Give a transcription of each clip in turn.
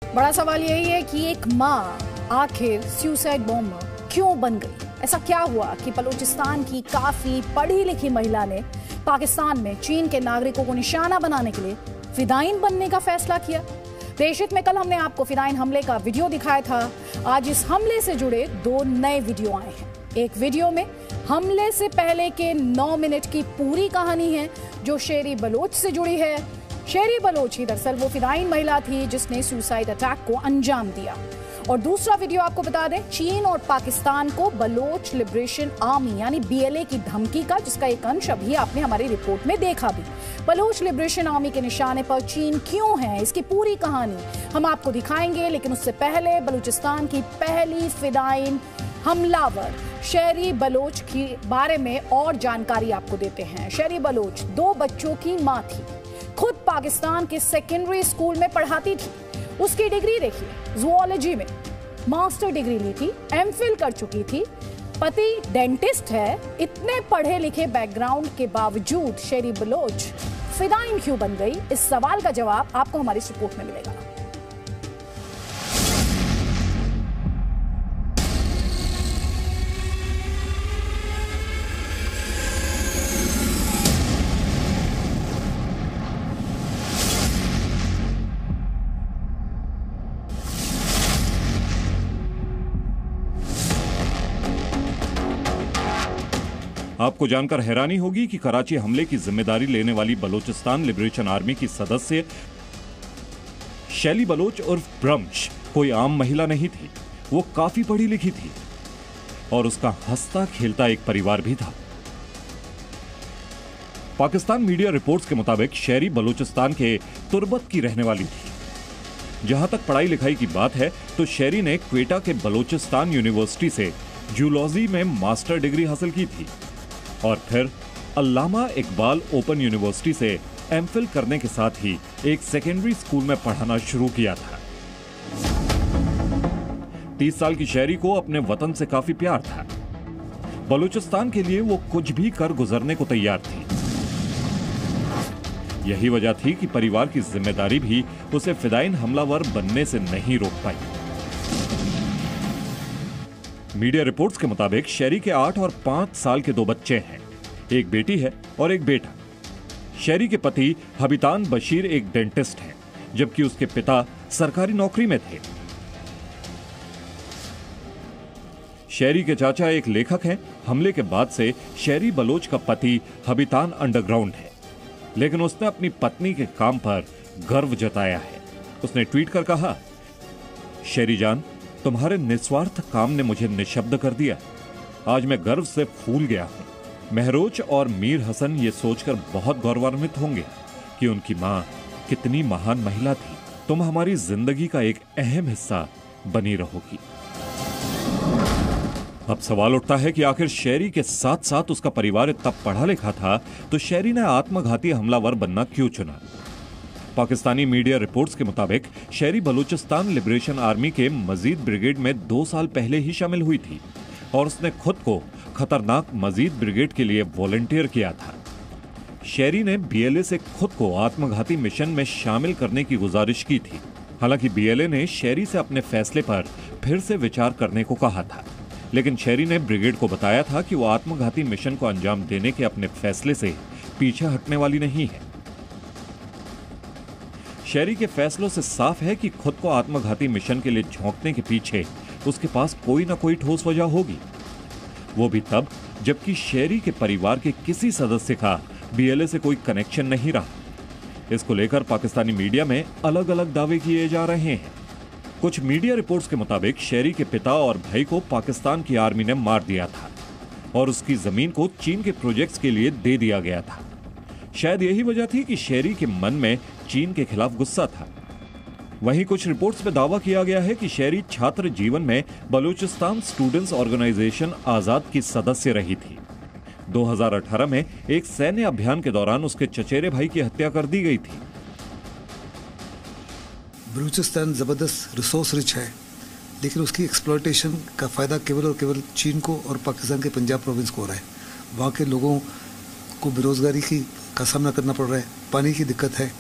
बड़ा सवाल यही है कि एक माँ आखिर सुसाइड बॉम्बर क्यों बन गई। ऐसा क्या हुआ कि बलूचिस्तान की काफी पढ़ी लिखी महिला ने पाकिस्तान में चीन के नागरिकों को निशाना बनाने के लिए फिदाइन बनने का फैसला किया। देशहित में कल हमने आपको फिदाइन हमले का वीडियो दिखाया था। आज इस हमले से जुड़े 2 नए वीडियो आए हैं। एक वीडियो में हमले से पहले के 9 मिनट की पूरी कहानी है जो शेरी बलोच से जुड़ी है। शेरी बलोच ही दरअसल वो फिदाइन महिला थी जिसने सुसाइड अटैक को अंजाम दिया। और दूसरा वीडियो आपको बता दें, चीन और पाकिस्तान को बलोच लिबरेशन आर्मी यानी BLA की धमकी का, जिसका एक अंश अभी आपने हमारी रिपोर्ट में देखा भी। बलोच लिबरेशन आर्मी के निशाने पर चीन क्यों है, इसकी पूरी कहानी हम आपको दिखाएंगे। लेकिन उससे पहले बलूचिस्तान की पहली फिदाइन हमलावर शेरी बलोच के बारे में और जानकारी आपको देते हैं। शेरी बलोच 2 बच्चों की मां थी, खुद पाकिस्तान के सेकेंडरी स्कूल में पढ़ाती थी। उसकी डिग्री देखिए, जूलॉजी में मास्टर डिग्री ली थी, MPhil कर चुकी थी। पति डेंटिस्ट है। इतने पढ़े लिखे बैकग्राउंड के बावजूद शेरी बलोच फिदाइन क्यों बन गई, इस सवाल का जवाब आपको हमारी इस रिपोर्ट में मिलेगा। आपको जानकर हैरानी होगी कि कराची हमले की जिम्मेदारी लेने वाली बलूचिस्तान लिबरेशन आर्मी की सदस्य शैली बलोच उर्फ ब्रह्मश कोई आम महिला नहीं थी। वो काफी पढ़ी लिखी थी और उसका हंसता खेलता एक परिवार भी था। पाकिस्तान मीडिया रिपोर्ट्स के मुताबिक शेरी बलूचिस्तान के तुर्बत की रहने वाली थी। जहां तक पढ़ाई लिखाई की बात है तो शेरी ने क्वेटा के बलूचिस्तान यूनिवर्सिटी से जूलॉजी में मास्टर डिग्री हासिल की थी और फिर अल्लामा इकबाल ओपन यूनिवर्सिटी से MPhil करने के साथ ही एक सेकेंडरी स्कूल में पढ़ाना शुरू किया था। 30 साल की शेरी को अपने वतन से काफी प्यार था। बलूचिस्तान के लिए वो कुछ भी कर गुजरने को तैयार थी। यही वजह थी कि परिवार की जिम्मेदारी भी उसे फिदाइन हमलावर बनने से नहीं रोक पाई। मीडिया रिपोर्ट्स के मुताबिक शेरी के 8 और 5 साल के 2 बच्चे हैं। एक बेटी है और एक बेटा। शेरी के पति हबीतान बशीर एक डेंटिस्ट हैं, जबकि उसके पिता सरकारी नौकरी में थे। शेरी के चाचा एक लेखक हैं। हमले के बाद से शेरी बलोच का पति हबीतान अंडरग्राउंड है, लेकिन उसने अपनी पत्नी के काम पर गर्व जताया है। उसने ट्वीट कर कहा, शेरी जान, तुम्हारे निस्वार्थ काम ने मुझे निशब्द कर दिया। आज मैं गर्व से फूल गया हूं। महरोज और मीर हसन ये सोचकर बहुत गौरवान्वित होंगे कि उनकी मां कितनी महान महिला थी। तुम हमारी जिंदगी का एक अहम हिस्सा बनी रहोगी। अब सवाल उठता है कि आखिर शेरी के साथ साथ उसका परिवार इतना पढ़ा लिखा था तो शेरी ने आत्मघाती हमलावर बनना क्यों चुना। पाकिस्तानी मीडिया रिपोर्ट्स के मुताबिक शेरी बलूचिस्तान लिबरेशन आर्मी के मजीद ब्रिगेड में 2 साल पहले ही शामिल हुई थी और उसने खुद को खतरनाक मजीद ब्रिगेड के लिए वॉलंटियर किया था। शेरी ने BLA से खुद को आत्मघाती मिशन में शामिल करने की गुजारिश की थी। हालांकि BLA ने शेरी से अपने फैसले पर फिर से विचार करने को कहा था, लेकिन शेरी ने ब्रिगेड को बताया था कि वो आत्मघाती मिशन को अंजाम देने के अपने फैसले से पीछे हटने वाली नहीं है। शेरी के फैसलों से साफ है कि खुद को आत्मघाती मिशन के लिए झोंकने के पीछे उसके पास कोई ना कोई ठोस वजह होगी। वो भी तब जबकि शेरी के परिवार के किसी सदस्य का BLA से कोई कनेक्शन नहीं रहा। इसको लेकर पाकिस्तानी मीडिया में अलग अलग दावे किए जा रहे हैं। कुछ मीडिया रिपोर्ट्स के मुताबिक शेरी के पिता और भाई को पाकिस्तान की आर्मी ने मार दिया था और उसकी जमीन को चीन के प्रोजेक्ट्स के लिए दे दिया गया था। शायद यही वजह थी कि शेरी के मन में चीन के खिलाफ गुस्सा था। वहीं कुछ रिपोर्ट्स में दावा किया गया है कि शेरी छात्र जीवन में बलूचिस्तान स्टूडेंट्स ऑर्गेनाइजेशन आजाद की सदस्य रही थी। 2018 में एक सैन्य अभियान के दौरान उसके चचेरे भाई की हत्या कर दी गई थी। बलूचिस्तान जबरदस्त रिसोर्स रिच है, लेकिन उसकी एक्सप्लॉयटेशन का फायदा केवल और केवल चीन को और पाकिस्तान के पंजाब प्रोविंस को हो रहा है। वहाँ के लोगों को बेरोजगारी का सामना करना पड़ रहा है, पानी की दिक्कत है,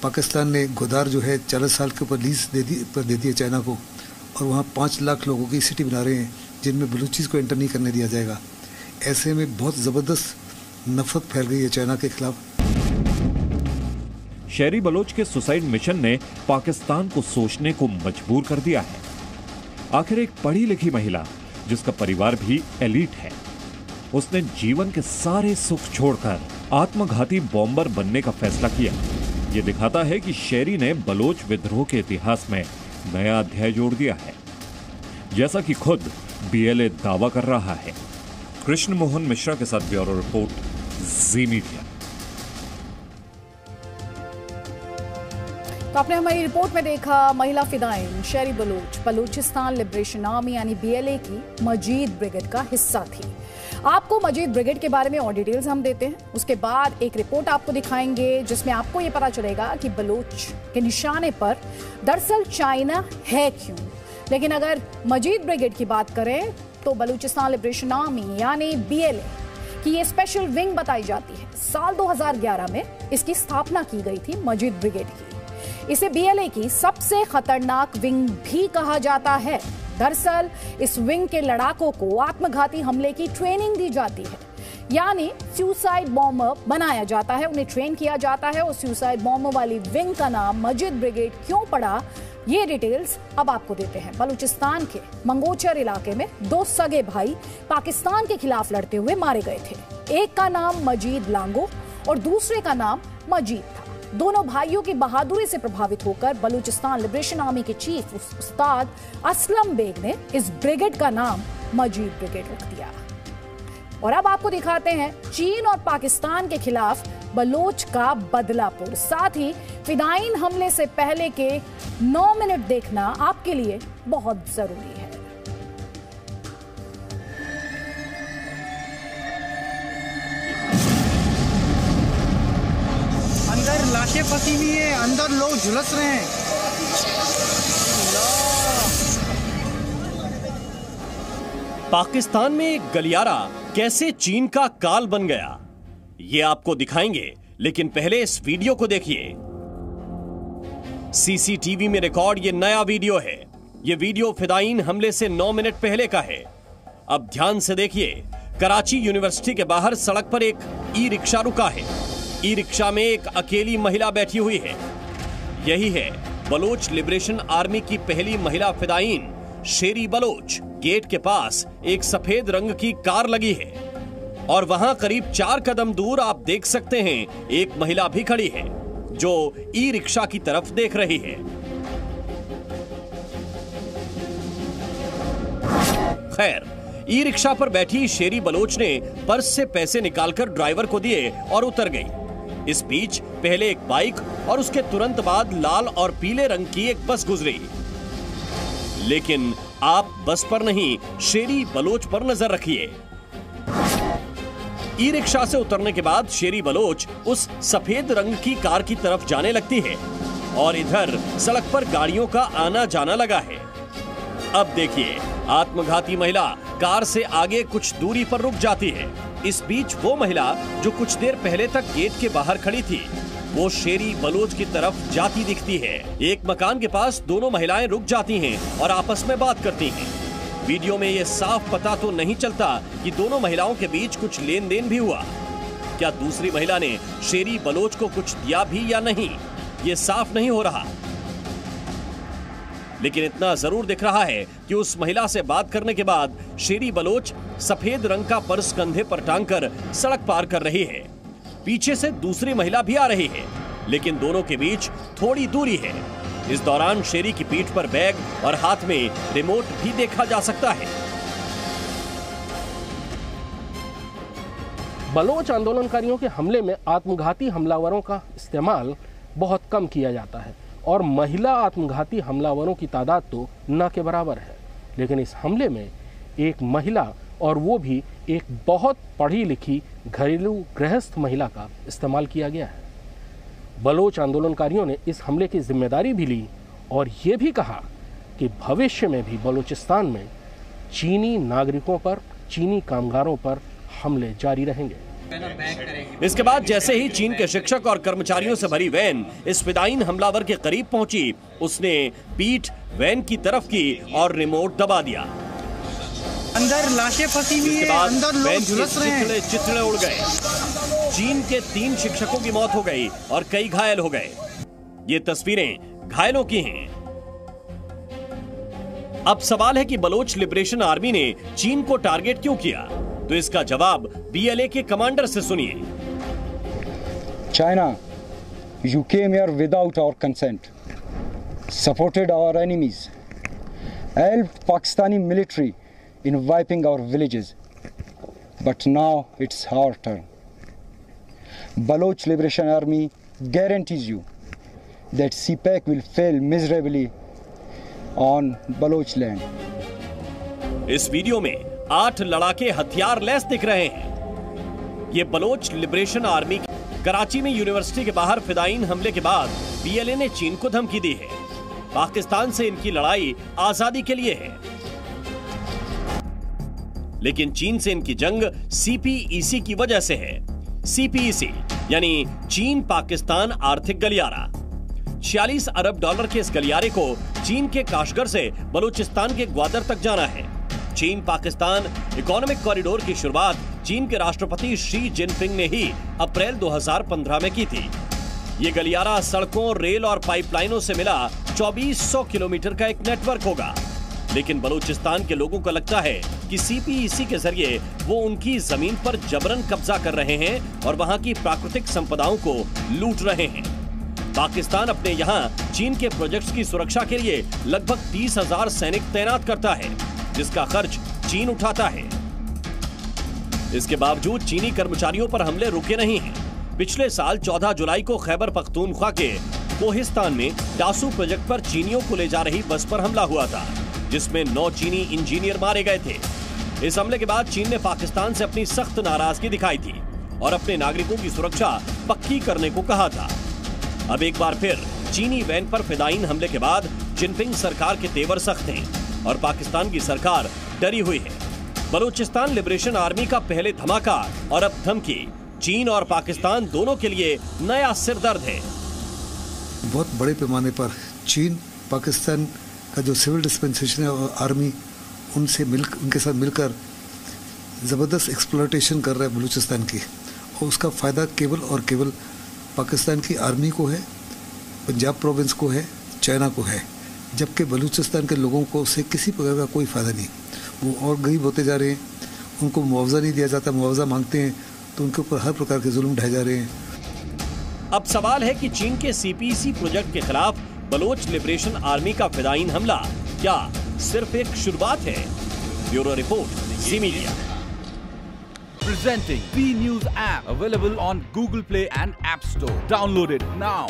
पाकिस्तान ने गोदार जो है 40 साल के ऊपर लीज दे दी है चाइना को, और वहाँ 5 लाख लोगों की सिटी बना रहे हैं जिनमें बलूचिस को एंटर नहीं करने दिया जाएगा। ऐसे में बहुत ज़बरदस्त नफरत फैल गई है चाइना के खिलाफ। शेरी बलोच के सुसाइड मिशन ने पाकिस्तान को सोचने को मजबूर कर दिया है। आखिर एक पढ़ी लिखी महिला जिसका परिवार भी एलीट है, उसने जीवन के सारे सुख छोड़कर आत्मघाती बॉम्बर बनने का फैसला किया। यह दिखाता है कि शेरी ने बलोच विद्रोह के इतिहास में नया अध्याय जोड़ दिया है, जैसा कि खुद बीएलए दावा कर रहा है। कृष्ण मोहन मिश्रा के साथ ब्यूरो रिपोर्ट, जी मीडिया। तो आपने हमारी रिपोर्ट में देखा महिला फिदाइन शेरी बलोच बलूचिस्तान लिबरेशन आर्मी यानी बीएलए की मजीद ब्रिगेड का हिस्सा थी। आपको मजीद ब्रिगेड के बारे में और डिटेल्स हम देते हैं, उसके बाद एक रिपोर्ट आपको दिखाएंगे जिसमें आपको यह पता चलेगा कि बलोच के निशाने पर दरअसल चाइना है क्यों। लेकिन अगर मजीद ब्रिगेड की बात करें तो बलूचिस्तान लिबरेशन आर्मी यानी बीएलए की ये स्पेशल विंग बताई जाती है। साल 2011 में इसकी स्थापना की गई थी मजीद ब्रिगेड की। इसे बीएलए की सबसे खतरनाक विंग भी कहा जाता है। दरअसल इस विंग के लड़ाकों को आत्मघाती हमले की ट्रेनिंग दी जाती है, यानी सुसाइड बॉम्बर बनाया जाता है, उन्हें ट्रेन किया जाता है। और सुसाइड बॉम्बर वाली विंग का नाम मजीद ब्रिगेड क्यों पड़ा, ये डिटेल्स अब आपको देते हैं। बलूचिस्तान के मंगोचर इलाके में 2 सगे भाई पाकिस्तान के खिलाफ लड़ते हुए मारे गए थे। एक का नाम मजीद लांगो और दूसरे का नाम मजीद था। दोनों भाइयों की बहादुरी से प्रभावित होकर बलूचिस्तान लिबरेशन आर्मी के चीफ उस्ताद असलम बेग ने इस ब्रिगेड का नाम मजीद ब्रिगेड रख दिया। और अब आपको दिखाते हैं चीन और पाकिस्तान के खिलाफ बलोच का बदलापुर। साथ ही फिदाइन हमले से पहले के 9 मिनट देखना आपके लिए बहुत जरूरी है। अंदर लाशें फंसी हुई है, अंदर लोग झुलस रहे हैं। पाकिस्तान में एक गलियारा कैसे चीन का काल बन गया, ये आपको दिखाएंगे, लेकिन पहले इस वीडियो को देखिए। सीसीटीवी में रिकॉर्ड ये नया वीडियो है। ये वीडियो फिदाइन हमले से 9 मिनट पहले का है। अब ध्यान से देखिए। कराची यूनिवर्सिटी के बाहर सड़क पर एक ई रिक्शा रुका है। ई रिक्शा में एक अकेली महिला बैठी हुई है। यही है बलोच लिबरेशन आर्मी की पहली महिला फिदाइन शेरी बलोच। गेट के पास एक सफेद रंग की कार लगी है और वहां करीब 4 कदम दूर आप देख सकते हैं एक महिला भी खड़ी है जो ई रिक्शा की तरफ देख रही है। खैर, ई रिक्शा पर बैठी शेरी बलोच ने पर्स से पैसे निकालकर ड्राइवर को दिए और उतर गई। इस बीच पहले एक बाइक और उसके तुरंत बाद लाल और पीले रंग की एक बस गुजरी। लेकिन आप बस पर नहीं, शेरी बलोच पर नजर रखिए। ई रिक्शा से उतरने के बाद शेरी बलोच उस सफेद रंग की कार की तरफ जाने लगती है और इधर सड़क पर गाड़ियों का आना जाना लगा है। अब देखिए, आत्मघाती महिला कार से आगे कुछ दूरी पर रुक जाती है। इस बीच वो महिला जो कुछ देर पहले तक गेट के बाहर खड़ी थी, वो शेरी बलोच की तरफ जाती दिखती है। एक मकान के पास दोनों महिलाएं रुक जाती हैं और आपस में बात करती हैं। वीडियो में ये साफ पता तो नहीं चलता कि दोनों महिलाओं के बीच कुछ लेन देन भी हुआ। क्या दूसरी महिला ने शेरी बलोच को कुछ दिया भी या नहीं, ये साफ नहीं हो रहा। लेकिन इतना जरूर दिख रहा है कि उस महिला से बात करने के बाद शेरी बलोच सफेद रंग का पर्स कंधे पर टांगकर सड़क पार कर रही है। पीछे से दूसरी महिला भी आ रही है, लेकिन दोनों के बीच थोड़ी दूरी है। इस दौरान शेरी की पीठ पर बैग और हाथ में रिमोट भी देखा जा सकता है। बलोच आंदोलनकारियों के हमले में आत्मघाती हमलावरों का इस्तेमाल बहुत कम किया जाता है और महिला आत्मघाती हमलावरों की तादाद तो न के बराबर है। लेकिन इस हमले में एक महिला, और वो भी एक बहुत पढ़ी लिखी घरेलू गृहस्थ महिला का इस्तेमाल किया गया है। बलोच आंदोलनकारियों ने इस हमले की जिम्मेदारी भी ली और ये भी कहा कि भविष्य में भी बलूचिस्तान में चीनी नागरिकों पर, चीनी कामगारों पर हमले जारी रहेंगे। इसके बाद जैसे ही चीन के शिक्षक और कर्मचारियों से भरी वैन इस फिदायीन हमलावर के करीब पहुंची, उसने पीठ वैन की तरफ की और रिमोट दबा दिया। अंदर लाशें फंसी हुई है, अंदर लोग झुलस रहे हैं। चिथड़े उड़ गए। चीन के 3 शिक्षकों की मौत हो गई और कई घायल हो गए। ये तस्वीरें घायलों की हैं। अब सवाल है कि बलोच लिबरेशन आर्मी ने चीन को टारगेट क्यों किया? तो इसका जवाब BLA के कमांडर से सुनिए। China, you came here without our consent, supported our enemies, helped Pakistani military in wiping our villages, but now it's our turn. Baloch Liberation Army guarantees you that CPAC will fail miserably on Baloch land. इस video में 8 लड़ाके हथियार lace दिख रहे हैं। ये Bloch liberation army Karachi में university के बाहर फिदायीन हमले के बाद BLA ने चीन को धमकी दी है। पाकिस्तान से इनकी लड़ाई आजादी के लिए है, लेकिन चीन से इनकी जंग CPEC की वजह से है। CPEC यानी चीन पाकिस्तान आर्थिक गलियारा। 46 अरब डॉलर के इस गलियारे को चीन के काशगर से बलूचिस्तान के ग्वादर तक जाना है। चीन पाकिस्तान इकोनॉमिक कॉरिडोर की शुरुआत चीन के राष्ट्रपति शी जिनपिंग ने ही अप्रैल 2015 में की थी। ये गलियारा सड़कों, रेल और पाइपलाइनों से मिला 2400 किलोमीटर का एक नेटवर्क होगा। लेकिन बलूचिस्तान के लोगों को लगता है कि CPEC के जरिए वो उनकी जमीन पर जबरन कब्जा कर रहे हैं और वहां की प्राकृतिक संपदाओं को लूट रहे हैं। पाकिस्तान अपने यहाँ चीन के प्रोजेक्ट्स की सुरक्षा के लिए लगभग 30,000 सैनिक तैनात करता है, जिसका खर्च चीन उठाता है। इसके बावजूद चीनी कर्मचारियों पर हमले रुके नहीं हैं। पिछले साल 14 जुलाई को खैबर पख्तूनख्वा के कोहिस्तान में डासू प्रोजेक्ट पर चीनियों को ले जा रही बस पर हमला हुआ था, जिसमें 9 चीनी इंजीनियर मारे गए थे। इस हमले के बाद चीन ने पाकिस्तान से अपनी सख्त नाराजगी दिखाई थी और अपने नागरिकों की सुरक्षा पक्की करने को कहा था। अब एक बार फिर चीनी वैन पर फिदायीन हमले के बाद जिनपिंग सरकार के तेवर सख्त हैं और पाकिस्तान की सरकार डरी हुई है। बलूचिस्तान लिबरेशन आर्मी का पहले धमाका और अब धमकी चीन और पाकिस्तान दोनों के लिए नया सिरदर्द है। बहुत बड़े पैमाने पर चीन पाकिस्तान का जो सिविल डिस्पेंसेशन आर्मी उनके साथ मिलकर ज़बरदस्त एक्सप्लॉयटेशन कर रहा है बलूचिस्तान की, और उसका फ़ायदा केवल और केवल पाकिस्तान की आर्मी को है, पंजाब प्रोविंस को है, चाइना को है, जबकि बलूचिस्तान के लोगों को उससे किसी प्रकार का कोई फ़ायदा नहीं। वो और गरीब होते जा रहे हैं, उनको मुआवजा नहीं दिया जाता, मुआवजा मांगते हैं तो उनके ऊपर हर प्रकार के जुल्म ढाए जा रहे हैं। अब सवाल है कि चीन के CPEC प्रोजेक्ट के खिलाफ बलोच लिबरेशन आर्मी का फिदायीन हमला क्या सिर्फ एक शुरुआत है? Bureau report, Zee media. Presenting B News app, available on Google Play and App Store. Download it now.